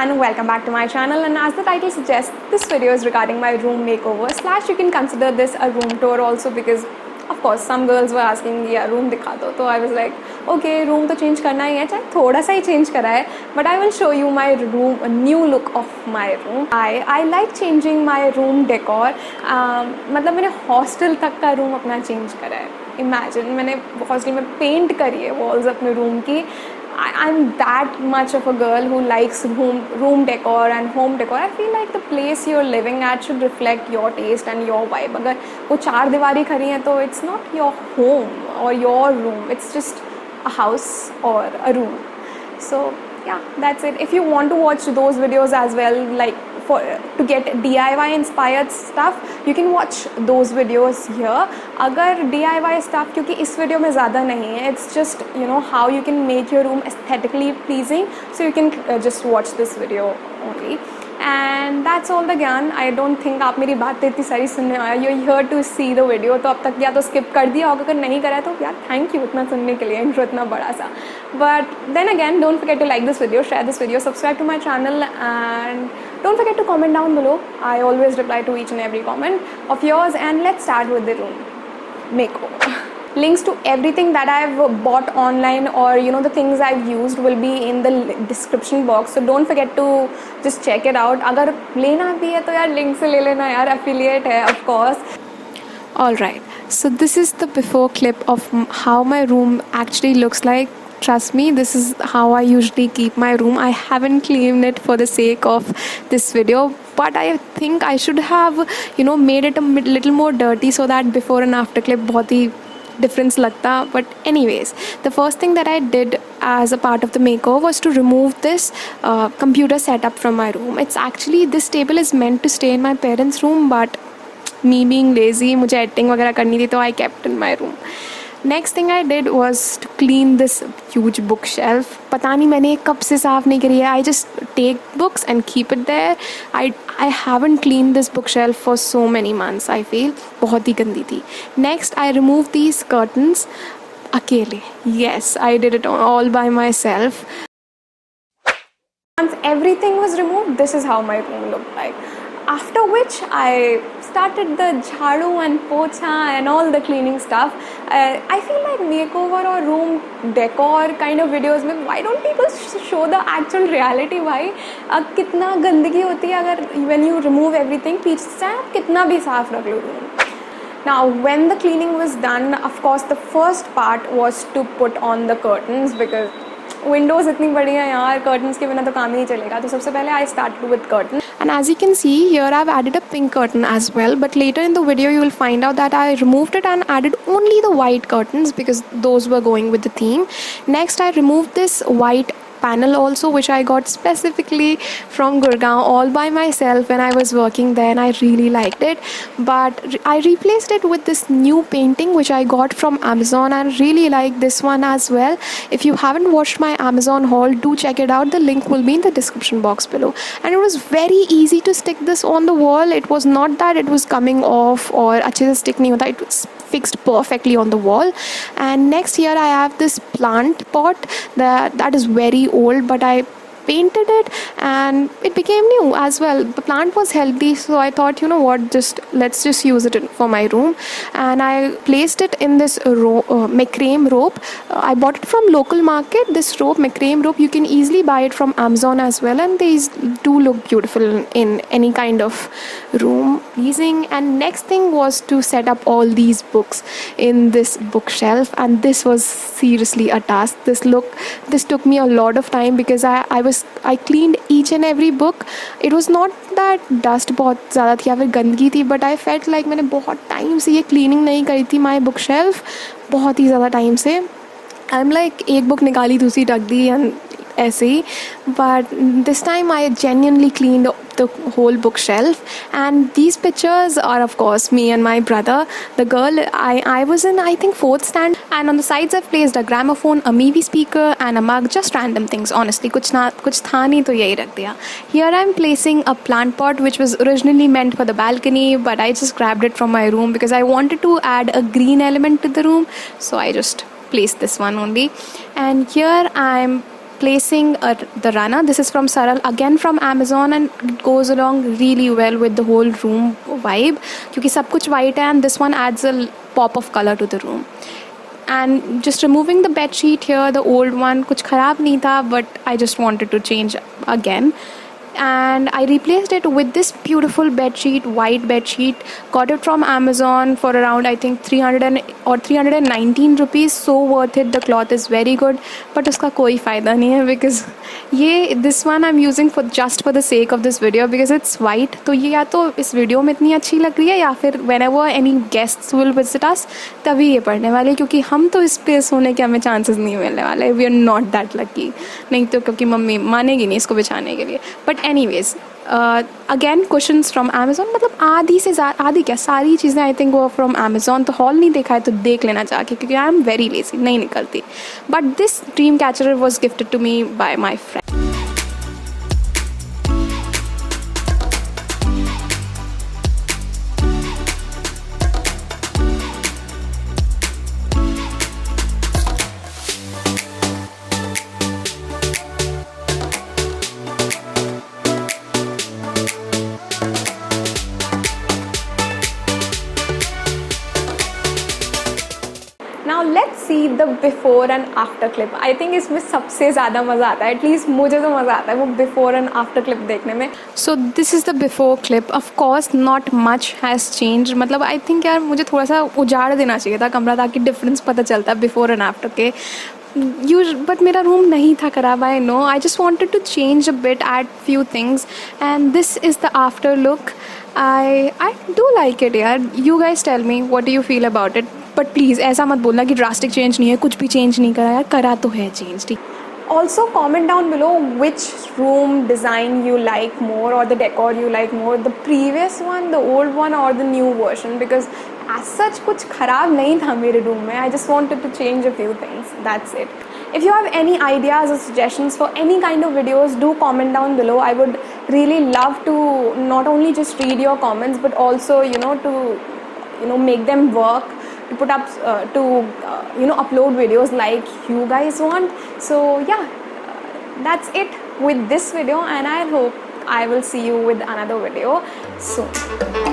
and welcome back to my channel. And as the title suggests, this video is regarding my room makeover / you can consider this a room tour also, because of course some girls were asking me yeah room दिखा दो, तो I was like okay room तो change करना ही है, चाहे थोड़ा सा ही change करा है, but I will show you my room, a new look of my room. I like changing my room decor. मतलब मैंने hostel तक का room अपना change करा है. Imagine मैंने hostel में paint करी है walls अपने room की. I'm that much of a girl who likes room decor and home decor. I feel like the place you're living at should reflect your taste and your vibe. अगर वो चार दीवारी खड़ी हैं तो it's not your home or your room. It's just a house or a room. So yeah, that's it. If you want to watch those videos as well, like to get DIY inspired stuff, you can watch those videos here. अगर DIY stuff, क्योंकि इस video में ज़्यादा नहीं है, it's just you know how you can make your room aesthetically pleasing, so you can just watch this video only. And that's all the ज्ञान. I don't think आप मेरी बातें इतनी सारी सुनने आए. You're here to see the video, तो अब तक या तो skip कर दिया होगा, अगर नहीं करा है तो यार thank you इतना सुनने के लिए, intro इतना बड़ा सा. But then again, don't forget to like this video, share this video, subscribe to my channel, and don't forget to comment down below. I always reply to each and every comment of yours. And let's start with the room makeover. Links to everything that I've bought online or you know the things I've used will be in the description box, so don't forget to just check it out. अगर लेना भी है तो यार link से ले लेना यार, affiliate है of course. Alright, so this is the before clip of how my room actually looks like. Trust me, this is how I usually keep my room. I haven't cleaned it for the sake of this video, but I think I should have you know made it a little more dirty so that before and after clip बहुत ही difference लगता. But anyways, the first thing that I did as a part of the makeover was to remove this computer setup from my room. It's actually, this table is meant to stay in my parents' room, but me being lazy, मुझे editing वगैरह करनी थी, तो I kept in my room. Next thing I did was to clean this huge bookshelf. पता नहीं मैंने कब से साफ़ नहीं करी है. I just take books and keep it there. I haven't cleaned this bookshelf for so many months. I feel बहुत ही गंदी थी. Next I removed these curtains अकेले. Yes, I did it all by myself. Once everything was removed, this is how my room looked like. After which I started the jhadu and pocha and all the cleaning stuff. I feel like makeover or room decor kind of videos में why don't people show the actual reality? Why कितना गंदगी होती है अगर when you remove everything, पीछे से आप कितना भी साफ रख लो room. Now when the cleaning was done, of course the first part was to put on the curtains, because Windows इतनी बड़ी हैं यार, कर्टन्स के बिना तो काम ही नहीं चलेगा. तो सबसे पहले I started with curtain, and as you can see here I've added a pink curtain as well, but later in the video you will find out that I removed it and added only the white curtains because those were going with the theme. Next I removed this white panel also, which I got specifically from Gurgaon all by myself when I was working there, and I really liked it. But I replaced it with this new painting which I got from Amazon, and really like this one as well. If you haven't watched my Amazon haul, do check it out. The link will be in the description box below. And it was very easy to stick this on the wall. It was not that it was coming off or अच्छे से stick नहीं होता. It was fixed perfectly on the wall. And next here I have this plant pot that is very old, but I painted it and it became new as well. The plant was healthy, so I thought you know what, let's just use it for my room. And I placed it in this macrame rope. I bought it from local market. This rope, macrame rope, you can easily buy it from Amazon as well, and these do look beautiful in any kind of room pleasing. And next thing was to set up all these books in this bookshelf, and this was seriously a task. This took me a lot of time because I cleaned each and every book. It was not that dust बहुत ज़्यादा थी या फिर गंदगी थी, but I felt like मैंने बहुत time से ये cleaning नहीं करी थी my bookshelf, बहुत ही ज़्यादा टाइम से. I'm like एक book निकाली दूसरी रख दी and ऐसे ही. But this time I genuinely cleaned the whole bookshelf, and these pictures are of course me and my brother. The girl, I was in I think 4th stand, and on the sides I've placed a gramophone, a Mivi speaker and a mug, just random things honestly, कुछ था नहीं तो यही रख दिया. Here I'm placing a plant pot which was originally meant for the balcony, but I just grabbed it from my room because I wanted to add a green element to the room, so I just placed this one only. And here I'm placing the runner. This is from Saral, again from Amazon, and it goes along really well with the whole room vibe क्योंकि सब कुछ white है, and this one adds a pop of color to the room. And just removing the bed sheet here, the old one कुछ ख़राब नहीं था, but I just wanted to change again. And I replaced it with this beautiful bed sheet, white bed sheet. Got it from Amazon for around I think 319 rupees. So worth it. The cloth is very good, but उसका कोई फ़ायदा नहीं है because this one I'm using for just for the sake of this video because it's white. तो ये या तो इस वीडियो में इतनी अच्छी लग रही है या फिर whenever any guests will visit us तभी ये पढ़ने वाले, क्योंकि हम तो इस पे सोने के हमें chances नहीं मिलने वाले. We are not that lucky. नहीं तो क्योंकि मम्मी मानेगी नहीं इसको बिछाने के लिए. But anyways, again cushions from Amazon. मतलब आधी क्या सारी चीज़ें I think वो from Amazon. तो हॉल नहीं देखा है तो देख लेना जाके क्योंकि I am very lazy, नहीं निकलती. But this dream catcher was gifted to me by my friend. Now let's see the before and after clip. I think इसमें सबसे ज़्यादा मज़ा आता है, एटलीस्ट मुझे तो मज़ा आता है वो before and after clip देखने में. So this is the before clip. Of course not much has changed. मतलब I think यार मुझे थोड़ा सा उजाड़ देना चाहिए था कमरा ताकि डिफरेंस पता चलता before and after के. But मेरा रूम नहीं था खराब, I know. I just wanted to change a bit, add few things, and this is the after look. I do like it यार. You guys tell me what do you feel about it. But please ऐसा मत बोलना कि drastic change नहीं है, कुछ भी change नहीं करा यार, करा तो है change, ठीक. Also comment down below which room design you like more or the decor you like more, the previous one, the old one or the new version, because as such कुछ खराब नहीं था मेरे room में. I just wanted to change a few things. That's it. If you have any ideas or suggestions for any kind of videos, do comment down below. I would really love to not only just read your comments but also to make them work, to put up upload videos like you guys want. So yeah, that's it with this video, and I hope I will see you with another video soon.